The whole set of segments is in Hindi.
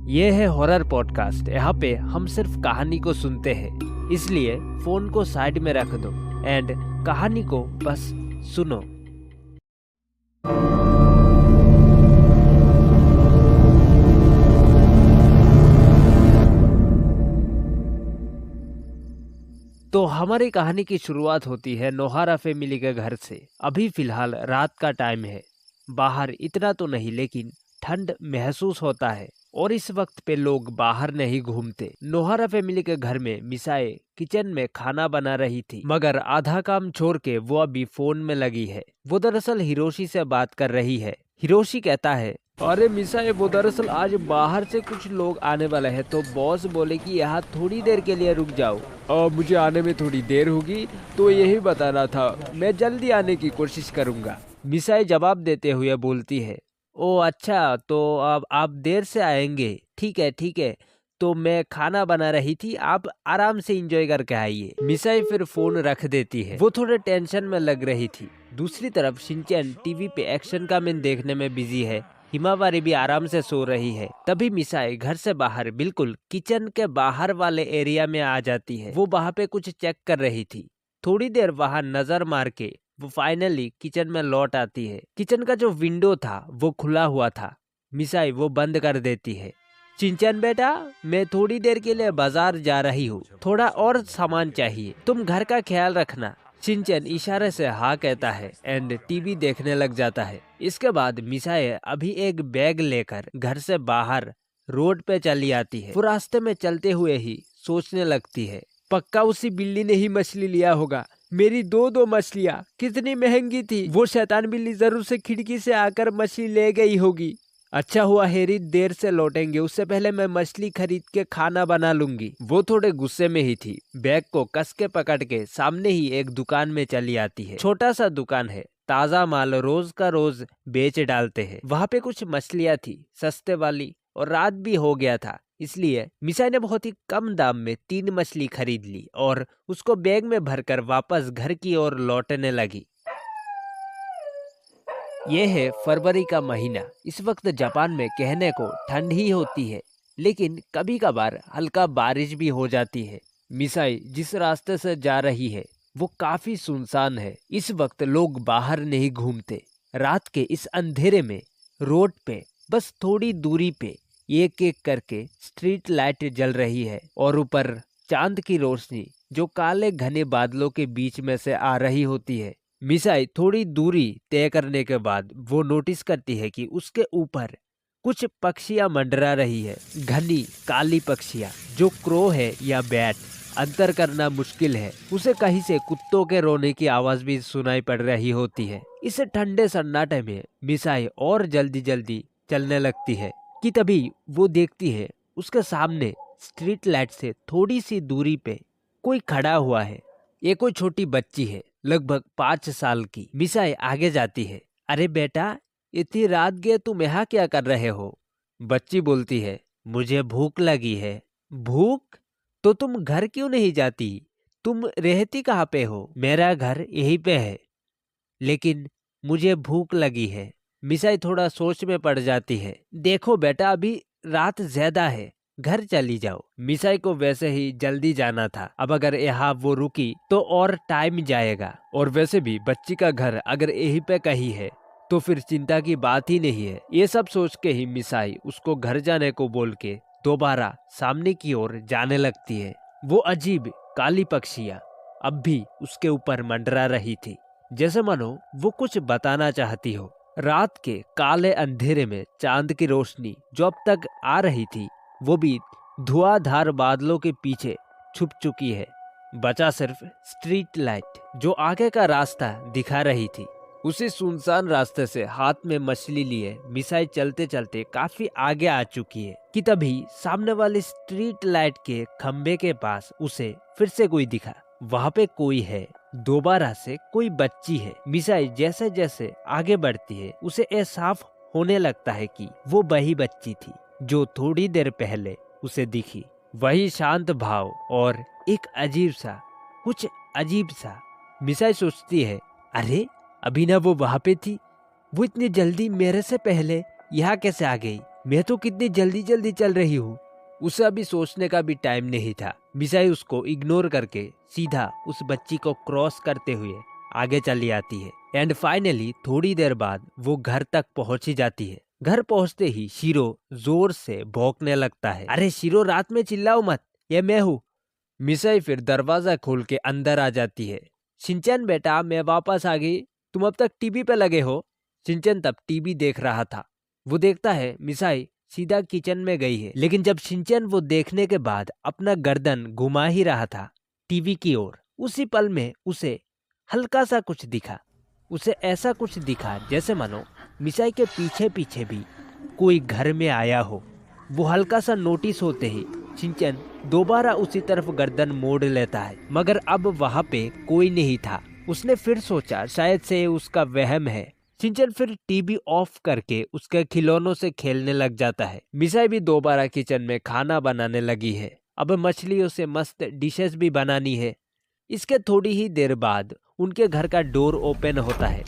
ये है हॉरर पॉडकास्ट। यहाँ पे हम सिर्फ कहानी को सुनते हैं, इसलिए फोन को साइड में रख दो एंड कहानी को बस सुनो। तो हमारी कहानी की शुरुआत होती है नोहारा फैमिली के घर से। अभी फिलहाल रात का टाइम है। बाहर इतना तो नहीं, लेकिन ठंड महसूस होता है और इस वक्त पे लोग बाहर नहीं घूमते। नोहारा फैमिली के घर में मिसाए किचन में खाना बना रही थी, मगर आधा काम छोड़ के वो अभी फोन में लगी है। वो दरअसल हिरोशी से बात कर रही है। हिरोशी कहता है, अरे मिसाए, वो दरअसल आज बाहर से कुछ लोग आने वाले हैं, तो बॉस बोले कि यहाँ थोड़ी देर के लिए रुक जाओ। मुझे आने में थोड़ी देर होगी, तो यही बताना था। मैं जल्दी आने की कोशिश करूंगा। मिसाए जवाब देते हुए बोलती है, ओ अच्छा, तो अब आप देर से आएंगे। ठीक है, तो मैं खाना बना रही थी, आप आराम से एंजॉय करके आइए। मिसाई फिर फोन रख देती है। वो थोड़े टेंशन में लग रही थी। दूसरी तरफ शिनचैन टीवी पे एक्शन का मैन देखने में बिजी है। हिमावारी भी आराम से सो रही है। तभी मिसाई घर से बाहर बिल्कुल किचन के बाहर वाले एरिया में आ जाती है। वो वहाँ पे कुछ चेक कर रही थी। थोड़ी देर वहाँ नजर मार के वो फाइनली किचन में लौट आती है। किचन का जो विंडो था वो खुला हुआ था। मिसाई वो बंद कर देती है। शिनचैन बेटा, मैं थोड़ी देर के लिए बाजार जा रही हूँ, थोड़ा और सामान चाहिए, तुम घर का ख्याल रखना। शिनचैन इशारे से हाँ कहता है एंड टीवी देखने लग जाता है। इसके बाद मिसाई अभी एक बैग लेकर घर से बाहर रोड पे चली आती है। वो रास्ते में चलते हुए ही सोचने लगती है, पक्का उसी बिल्ली ने ही मछली लिया होगा। मेरी दो मछलियाँ कितनी महंगी थी। वो शैतान बिल्ली जरूर से खिड़की से आकर मछली ले गई होगी। अच्छा हुआ हेरी देर से लौटेंगे, उससे पहले मैं मछली खरीद के खाना बना लूंगी। वो थोड़े गुस्से में ही थी। बैग को कस के पकड़ के सामने ही एक दुकान में चली आती है। छोटा सा दुकान है, ताजा माल रोज का रोज बेच डालते हैं। वहाँ पे कुछ मछलियाँ थी सस्ते वाली, और रात भी हो गया था, इसलिए मिसाई ने बहुत ही कम दाम में 3 मछली खरीद ली और उसको बैग में भरकर वापस घर की ओर लौटने लगी। यह है फरवरी का महीना। इस वक्त जापान में कहने को ठंड ही होती है, लेकिन कभी कभार हल्का बारिश भी हो जाती है। मिसाई जिस रास्ते से जा रही है वो काफी सुनसान है। इस वक्त लोग बाहर नहीं घूमते। रात के इस अंधेरे में रोड पे बस थोड़ी दूरी पे एक एक करके स्ट्रीट लाइट जल रही है और ऊपर चांद की रोशनी जो काले घने बादलों के बीच में से आ रही होती है। मिसाई थोड़ी दूरी तय करने के बाद वो नोटिस करती है कि उसके ऊपर कुछ पक्षियां मंडरा रही है। घनी काली पक्षियां, जो क्रो है या बैट अंतर करना मुश्किल है। उसे कहीं से कुत्तों के रोने की आवाज भी सुनाई पड़ रही होती है। इस ठंडे सन्नाटे में मिसाई और जल्दी जल्दी चलने लगती है कि तभी वो देखती है उसके सामने स्ट्रीट लाइट से थोड़ी सी दूरी पे कोई खड़ा हुआ है। ये कोई छोटी बच्ची है, लगभग 5 साल की। मिसाई आगे जाती है। अरे बेटा, इतनी रात गए तुम यहाँ क्या कर रहे हो? बच्ची बोलती है, मुझे भूख लगी है। भूख? तो तुम घर क्यों नहीं जाती? तुम रहती कहाँ पे हो? मेरा घर यहीं पे है, लेकिन मुझे भूख लगी है। मिसाई थोड़ा सोच में पड़ जाती है। देखो बेटा, अभी रात ज्यादा है, घर चली जाओ। मिसाई को वैसे ही जल्दी जाना था। अब अगर यहाँ वो रुकी तो और टाइम जाएगा, और वैसे भी बच्ची का घर अगर यहीं पे कहीं है तो फिर चिंता की बात ही नहीं है। ये सब सोच के ही मिसाई उसको घर जाने को बोल के दोबारा सामने की ओर जाने लगती है। वो अजीब काली पक्षियाँ अब भी उसके ऊपर मंडरा रही थी, जैसे मानो वो कुछ बताना चाहती हो। रात के काले अंधेरे में चांद की रोशनी जो अब तक आ रही थी वो भी धुआंधार बादलों के पीछे छुप चुकी है। बचा सिर्फ स्ट्रीट लाइट जो आगे का रास्ता दिखा रही थी। उसी सुनसान रास्ते से हाथ में मछली लिए मिसाई चलते चलते काफी आगे आ चुकी है कि तभी सामने वाली स्ट्रीट लाइट के खंबे के पास उसे फिर से कोई दिखा। वहाँ पे कोई है, दोबारा से कोई बच्ची है। मिसाई जैसे जैसे आगे बढ़ती है उसे एहसास होने लगता है कि वो वही बच्ची थी जो थोड़ी देर पहले उसे दिखी। वही शांत भाव और एक कुछ अजीब सा। मिसाई सोचती है, अरे अभी ना वो वहाँ पे थी, वो इतनी जल्दी मेरे से पहले यहाँ कैसे आ गई? मैं तो कितनी जल्दी जल्दी चल रही हूँ। उसे अभी सोचने का भी टाइम नहीं था। मिसाई उसको इग्नोर करके सीधा उस बच्ची को क्रॉस करते हुए आगे चली आती है। एंड फाइनली थोड़ी देर बाद वो घर तक पहुंच ही जाती है। घर पहुंचते ही शीरो जोर से भौंकने लगता है। अरे शीरो, रात में चिल्लाओ मत, ये मैं हूँ। मिसाई फिर दरवाजा खोल के अंदर आ जाती है। शिनचैन बेटा, मैं वापस आ गई, तुम अब तक टीवी पे लगे हो। शिनचैन तब टीवी देख रहा था। वो देखता है मिसाई सीधा किचन में गई है, लेकिन जब शिनचैन वो देखने के बाद अपना गर्दन घुमा ही रहा था टीवी की ओर, उसी पल में उसे हल्का सा कुछ दिखा। उसे ऐसा कुछ दिखा जैसे मानो मिसाई के पीछे पीछे भी कोई घर में आया हो। वो हल्का सा नोटिस होते ही शिनचैन दोबारा उसी तरफ गर्दन मोड़ लेता है, मगर अब वहां पे कोई नहीं था। उसने फिर सोचा शायद से उसका वहम है। शिनचैन फिर टीवी ऑफ करके उसके खिलौनों से खेलने लग जाता है। मिसाई भी दोबारा किचन में खाना बनाने लगी है। अब मछलियों से मस्त डिशेस भी बनानी है। इसके थोड़ी ही देर बाद उनके घर का डोर ओपन होता है।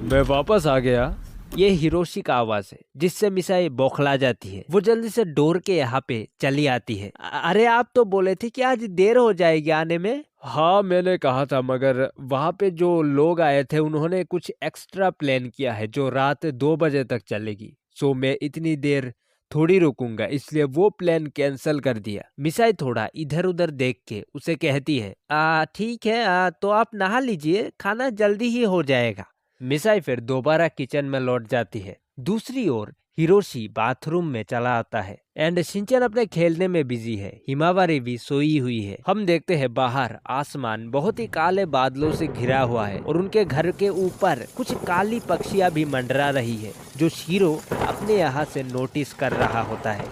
मैं वापस आ गया, ये हिरोशी का आवाज है, जिससे मिसाई बौखला जाती है। वो जल्दी से डोर के यहाँ पे चली आती है। अरे आप तो बोले थे कि आज देर हो जाएगी आने में। हाँ मैंने कहा था, मगर वहाँ पे जो लोग आए थे उन्होंने कुछ एक्स्ट्रा प्लान किया है जो रात 2 बजे तक चलेगी। सो मैं इतनी देर थोड़ी रुकूंगा, इसलिए वो प्लान कैंसिल कर दिया। मिसाई थोड़ा इधर उधर देख के उसे कहती है, ठीक है, तो आप नहा लीजिए, खाना जल्दी ही हो जाएगा। मिसाई फिर दोबारा किचन में लौट जाती है। दूसरी ओर हिरोशी बाथरूम में चला आता है एंड शिनचैन अपने खेलने में बिजी है। हिमावारी भी सोई हुई है। हम देखते हैं बाहर आसमान बहुत ही काले बादलों से घिरा हुआ है और उनके घर के ऊपर कुछ काली पक्षियां भी मंडरा रही है, जो शीरो अपने यहाँ से नोटिस कर रहा होता है।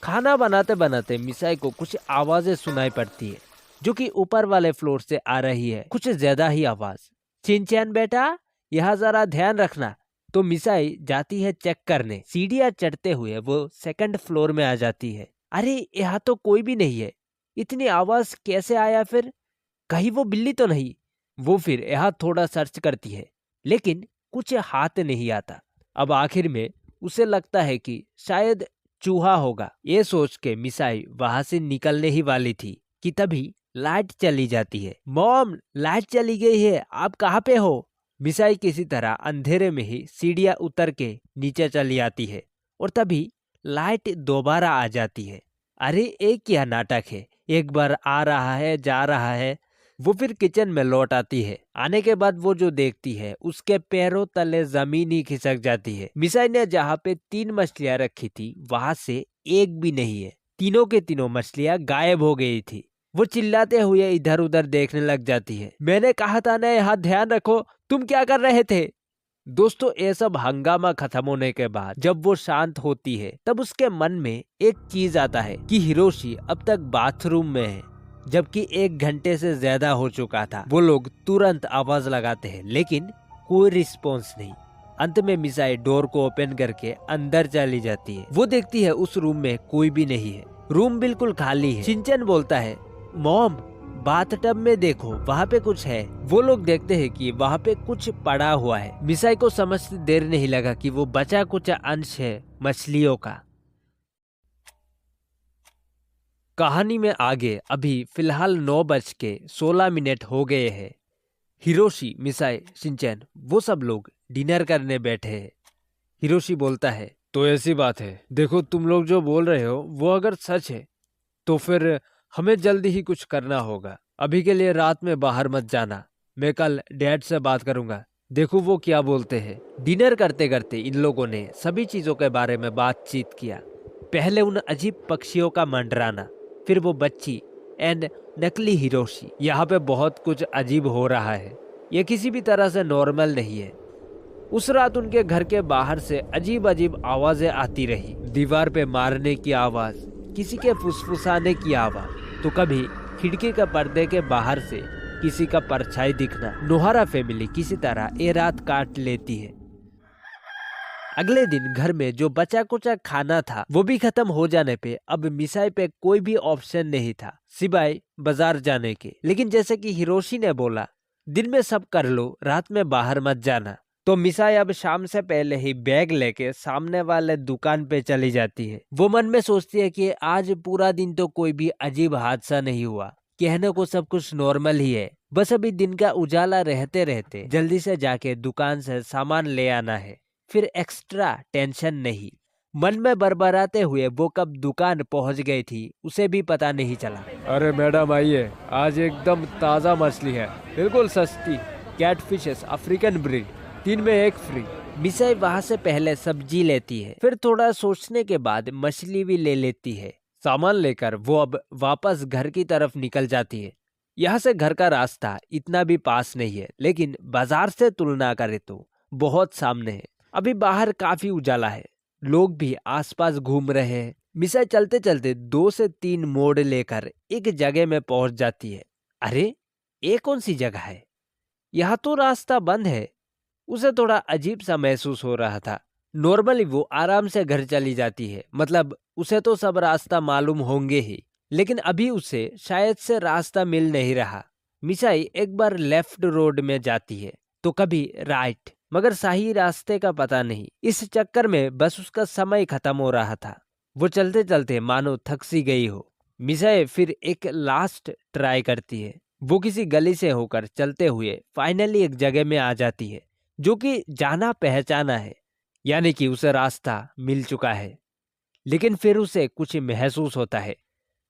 खाना बनाते बनाते मिसाई को कुछ आवाजें सुनाई पड़ती है, जो कि ऊपर वाले फ्लोर से आ रही है, कुछ ज्यादा ही आवाज। शिनचैन बेटा, यहाँ जरा ध्यान रखना। तो मिसाई जाती है चेक करने। सीढ़ियां चढ़ते हुए वो सेकंड फ्लोर में आ जाती है। अरे यहाँ तो कोई भी नहीं है, इतनी आवाज कैसे आया फिर? कहीं वो बिल्ली तो नहीं? वो फिर यहाँ थोड़ा सर्च करती है, लेकिन कुछ हाथ नहीं आता। अब आखिर में उसे लगता है कि शायद चूहा होगा। ये सोच के मिसाई वहां से निकलने ही वाली थी कि तभी लाइट चली जाती है। मॉम, लाइट चली गई है, आप कहाँ पे हो? मिसाई किसी तरह अंधेरे में ही सीढ़ियां उतर के नीचे चली आती है और तभी लाइट दोबारा आ जाती है। अरे एक क्या नाटक है, एक बार आ रहा है जा रहा है। वो फिर किचन में लौट आती है। आने के बाद वो जो देखती है उसके पैरों तले जमीन ही खिसक जाती है। मिसाई ने जहाँ पे 3 मछलियां रखी थी वहां से एक भी नहीं है। तीनों के तीनों मछलियां गायब हो गई थी। वो चिल्लाते हुए इधर उधर देखने लग जाती है। मैंने कहा था ना यहाँ ध्यान रखो, तुम क्या कर रहे थे? दोस्तों, ये सब हंगामा खत्म होने के बाद जब वो शांत होती है तब उसके मन में एक चीज आता है कि हिरोशी अब तक बाथरूम में है, जबकि 1 घंटे से ज्यादा हो चुका था। वो लोग तुरंत आवाज लगाते हैं लेकिन कोई रिस्पॉन्स नहीं। अंत में मिसाई डोर को ओपन करके अंदर चली जाती है। वो देखती है उस रूम में कोई भी नहीं है, रूम बिल्कुल खाली है। शिनचैन बोलता है, मॉम, बाथटब में देखो, वहाँ पे कुछ है। वो लोग देखते हैं कि वहाँ पे कुछ पड़ा हुआ है। मिसाई को समझते देर नहीं लगा कि वो बचा कुछ अंश है मछलियों का। कहानी में आगे अभी फिलहाल 9:16 हो गए हैं। हिरोशी, मिसाई, शिनचैन वो सब लोग डिनर करने बैठे हैं। हिरोशी बोलता है, तो ऐसी बात है, देखो तुम लोग जो बोल रहे हो वो अगर सच है तो फिर हमें जल्दी ही कुछ करना होगा। अभी के लिए रात में बाहर मत जाना, मैं कल डैड से बात करूंगा, देखो वो क्या बोलते हैं। डिनर करते करते इन लोगों ने सभी चीजों के बारे में बातचीत किया। पहले उन अजीब पक्षियों का मंडराना, फिर वो बच्ची एंड नकली हिरोशी। यहाँ पे बहुत कुछ अजीब हो रहा है, ये किसी भी तरह से नॉर्मल नहीं है। उस रात उनके घर के बाहर से अजीब अजीब आवाजें आती रही। दीवार पे मारने की आवाज, किसी के फुसफुसाने की आवाज, तो कभी खिड़की के पर्दे के बाहर से किसी का परछाई दिखना। नोहारा फैमिली किसी तरह ये रात काट लेती है। अगले दिन घर में जो बचा कुचा खाना था वो भी खत्म हो जाने पे अब मिसाई पे कोई भी ऑप्शन नहीं था सिवाय बाजार जाने के। लेकिन जैसे कि हिरोशी ने बोला, दिन में सब कर लो, रात में बाहर मत जाना। तो मिसाई अब शाम से पहले ही बैग लेके सामने वाले दुकान पे चली जाती है। वो मन में सोचती है कि आज पूरा दिन तो कोई भी अजीब हादसा नहीं हुआ, कहने को सब कुछ नॉर्मल ही है, बस अभी दिन का उजाला रहते रहते जल्दी से जाके दुकान से सामान ले आना है, फिर एक्स्ट्रा टेंशन नहीं। मन में बरबराते हुए वो कब दुकान पहुंच गई थी उसे भी पता नहीं चला। अरे मैडम आइए, आज एकदम ताज़ा मछली है, बिल्कुल सस्ती, कैटफिशेस अफ्रीकन ब्रीड, 3 में 1 फ्री। मिसाई वहां से पहले सब्जी लेती है, फिर थोड़ा सोचने के बाद मछली भी ले लेती है। सामान लेकर वो अब वापस घर की तरफ निकल जाती है। यहाँ से घर का रास्ता इतना भी पास नहीं है, लेकिन बाजार से तुलना करे तो बहुत सामने है। अभी बाहर काफी उजाला है, लोग भी आसपास घूम रहे हैं। मिसाई चलते चलते 2 से 3 मोड़ लेकर एक जगह में पहुंच जाती है। अरे, ये कौन सी जगह है? यहाँ तो रास्ता बंद है। उसे थोड़ा अजीब सा महसूस हो रहा था। नॉर्मली वो आराम से घर चली जाती है, मतलब उसे तो सब रास्ता मालूम होंगे ही, लेकिन अभी उसे शायद से रास्ता मिल नहीं रहा। मिसाई एक बार लेफ्ट रोड में जाती है तो कभी राइट, मगर सही रास्ते का पता नहीं। इस चक्कर में बस उसका समय खत्म हो रहा था। वो चलते चलते मानो थक सी गई हो। मिसाई फिर एक लास्ट ट्राई करती है। वो किसी गली से होकर चलते हुए फाइनली एक जगह में आ जाती है जो कि जाना पहचाना है, यानी कि उसे रास्ता मिल चुका है। लेकिन फिर उसे कुछ महसूस होता है।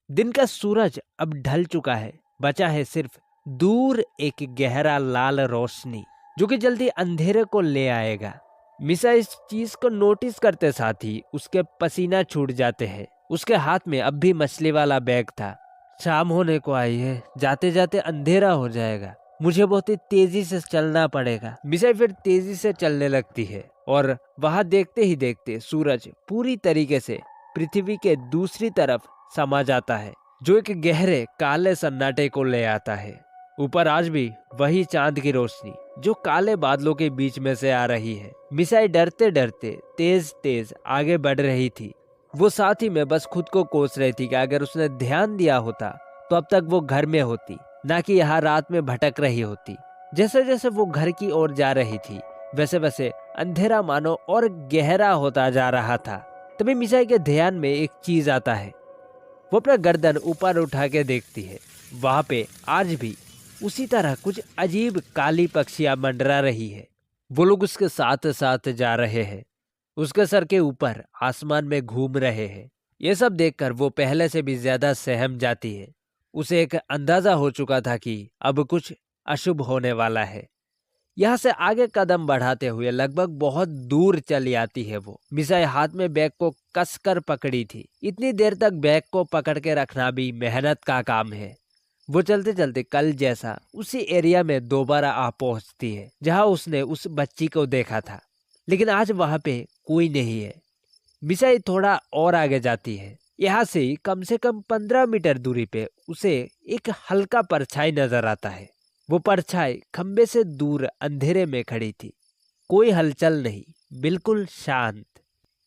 दिन का सूरज अब ढल चुका है, बचा है सिर्फ दूर एक गहरा लाल रोशनी जो कि जल्दी अंधेरे को ले आएगा। मिसा इस चीज को नोटिस करते साथ ही उसके पसीना छूट जाते हैं। उसके हाथ में अब भी मछली वाला बैग था। शाम होने को आई है, जाते जाते अंधेरा हो जाएगा, मुझे बहुत ही तेजी से चलना पड़ेगा। मिसाई फिर तेजी से चलने लगती है और वहां देखते ही देखते सूरज पूरी तरीके से पृथ्वी के दूसरी तरफ समा जाता है, जो एक गहरे काले सन्नाटे को ले आता है। ऊपर आज भी वही चांद की रोशनी जो काले बादलों के बीच में से आ रही है। मिसाई डरते डरते तेज तेज आगे बढ़ रही थी। वो साथ ही में बस खुद को कोस रही थी कि अगर उसने ध्यान दिया होता तो अब तक वो घर में होती, ना कि यहाँ रात में भटक रही होती। जैसे जैसे वो घर की ओर जा रही थी वैसे वैसे अंधेरा मानो और गहरा होता जा रहा था। तभी मिसाई के ध्यान में एक चीज आता है। वो अपना गर्दन ऊपर उठा के देखती है। वहां पे आज भी उसी तरह कुछ अजीब काली पक्षियां मंडरा रही है। वो लोग उसके साथ साथ जा रहे हैं, उसके सर के ऊपर आसमान में घूम रहे हैं। ये सब देखकर वो पहले से भी ज्यादा सहम जाती है। उसे एक अंदाजा हो चुका था कि अब कुछ अशुभ होने वाला है। यहाँ से आगे कदम बढ़ाते हुए लगभग बहुत दूर चली आती है वो। मिसाई हाथ में बैग को कसकर पकड़ी थी। इतनी देर तक बैग को पकड़ के रखना भी मेहनत का काम है। वो चलते चलते कल जैसा उसी एरिया में दोबारा आ पहुंचती है जहां उसने उस बच्ची को देखा था, लेकिन आज वहां पे कोई नहीं है। मिसाई थोड़ा और आगे जाती है। यहाँ से कम 15 मीटर दूरी पे उसे एक हल्का परछाई नजर आता है। वो परछाई खंबे से दूर अंधेरे में खड़ी थी, कोई हलचल नहीं, बिल्कुल शांत।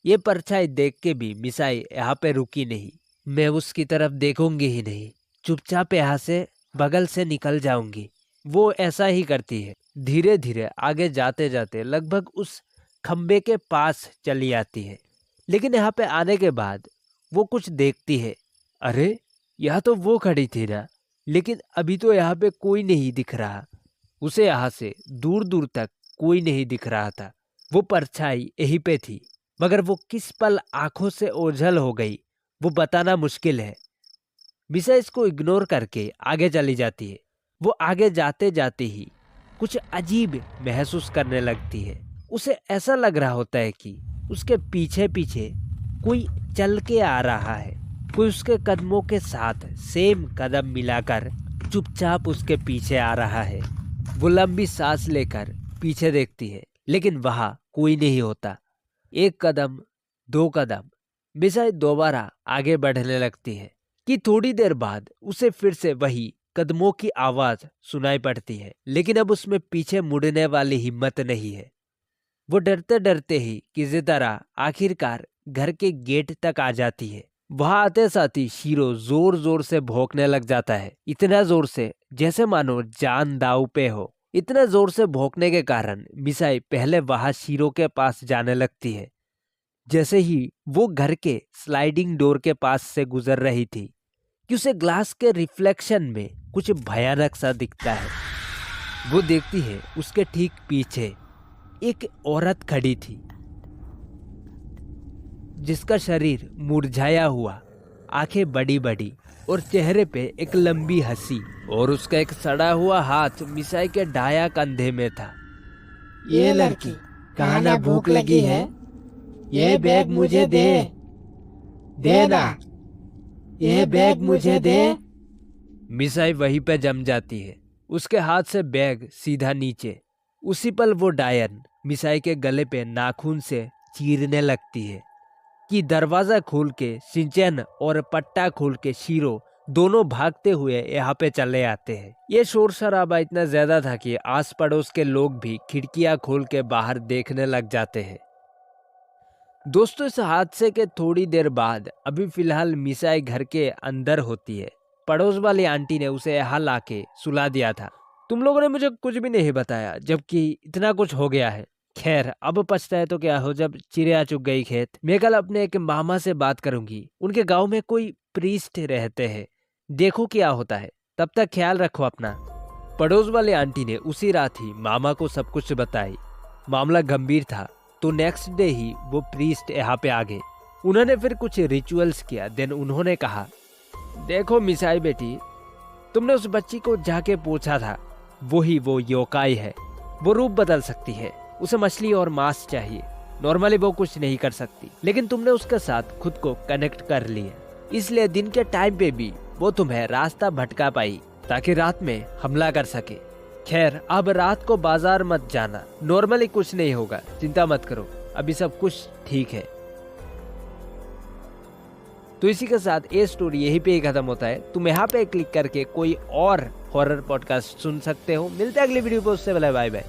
ये परछाई देख के भी मिसाई यहाँ पे रुकी नहीं। मैं उसकी तरफ देखूंगी ही नहीं, चुपचाप यहाँ से बगल से निकल जाऊंगी। वो ऐसा ही करती है। धीरे धीरे आगे जाते जाते लगभग उस खंबे के पास चली आती है। लेकिन यहाँ पे आने के बाद वो कुछ देखती है। अरे, यहाँ तो वो खड़ी थी ना, लेकिन अभी तो यहाँ पे कोई नहीं दिख रहा। उसे यहाँ से दूर दूर तक कोई नहीं दिख रहा था। वो परछाई यहीं पे थी, मगर वो किस पल आंखों से ओझल हो गई वो बताना मुश्किल है। मिसा इसको इग्नोर करके आगे चली जाती है। वो आगे जाते जाते ही कुछ अजीब महसूस करने लगती है। उसे ऐसा लग रहा होता है कि उसके पीछे पीछे कोई चल के आ रहा है। कोई उसके कदमों के साथ सेम कदम मिलाकर चुपचाप उसके पीछे आ रहा है। वो लंबी सांस लेकर पीछे देखती है, लेकिन वहां कोई नहीं होता। 1 कदम, 2 कदम, मिसाई दोबारा आगे बढ़ने लगती है कि थोड़ी देर बाद उसे फिर से वही कदमों की आवाज सुनाई पड़ती है, लेकिन अब उसमें पीछे मुड़ने वाली हिम्मत नहीं है। वो डरते डरते ही किसी तरह आखिरकार घर के गेट तक आ जाती है। वहां आते साथ ही शीरो जोर जोर से भौंकने लग जाता है, इतना जोर से जैसे मानो जान दांव पे हो। इतना जोर से भौंकने के कारण मिसाई पहले वहां शीरो के पास जाने लगती है। जैसे ही वो घर के स्लाइडिंग डोर के पास से गुजर रही थी कि उसे ग्लास के रिफ्लेक्शन में कुछ भयानक सा दिखता है। वो देखती है उसके ठीक पीछे एक औरत खड़ी थी जिसका शरीर मुरझाया हुआ, आंखें बड़ी बड़ी और चेहरे पे एक लंबी हंसी, और उसका एक सड़ा हुआ हाथ मिसाई के दाया कंधे में था। ये लड़की, कहाँ ना भूख लगी है? ये बैग मुझे दे, देना, ये बैग मुझे दे। मिसाई वहीं पे जम जाती है। उसके हाथ से बैग सीधा नीचे। उसी पल वो डायन मिसाई के गले पे नाखून से चीरने लगती है कि दरवाजा खोल के शिनचैन और पट्टा खोल के शीरो दोनों भागते हुए यहाँ पे चले आते हैं। ये शोर शराबा इतना ज्यादा था कि आस पड़ोस के लोग भी खिड़कियां खोल के बाहर देखने लग जाते हैं। दोस्तों, इस हादसे के थोड़ी देर बाद अभी फिलहाल मिसाई घर के अंदर होती है। पड़ोस वाली आंटी ने उसे यहाँ लाके सुला दिया था। तुम लोगों ने मुझे कुछ भी नहीं बताया, जबकि इतना कुछ हो गया है। खैर, अब पछताए तो क्या हो जब चिड़िया चुग गई खेत। मैं कल अपने एक मामा से बात करूंगी। उनके गांव में कोई प्रीस्ट रहते हैं, देखो क्या होता है। तब तक ख्याल रखो अपना। पड़ोस वाली आंटी ने उसी रात ही मामा को सब कुछ बताई। मामला गंभीर था तो नेक्स्ट डे ही वो प्रीस्ट यहाँ पे आ गए। उन्होंने फिर कुछ रिचुअल्स किया। देन उन्होंने कहा, देखो मिसाई बेटी, तुमने उस बच्ची को जाके पूछा था, वही वो योकाई है। वो रूप बदल सकती है, उसे मछली और मांस चाहिए। नॉर्मली वो कुछ नहीं कर सकती, लेकिन तुमने उसके साथ खुद को कनेक्ट कर लिया, इसलिए दिन के टाइम पे भी वो तुम्हें रास्ता भटका पाई ताकि रात में हमला कर सके। खैर, अब रात को बाजार मत जाना, नॉर्मली कुछ नहीं होगा, चिंता मत करो, अभी सब कुछ ठीक है। तो इसी के साथ ये स्टोरी यहीं पे ही खत्म होता है। तुम यहाँ पे क्लिक करके कोई और हॉरर पॉडकास्ट सुन सकते हो। मिलते हैं अगली वीडियो पे, उससे बाय बाय।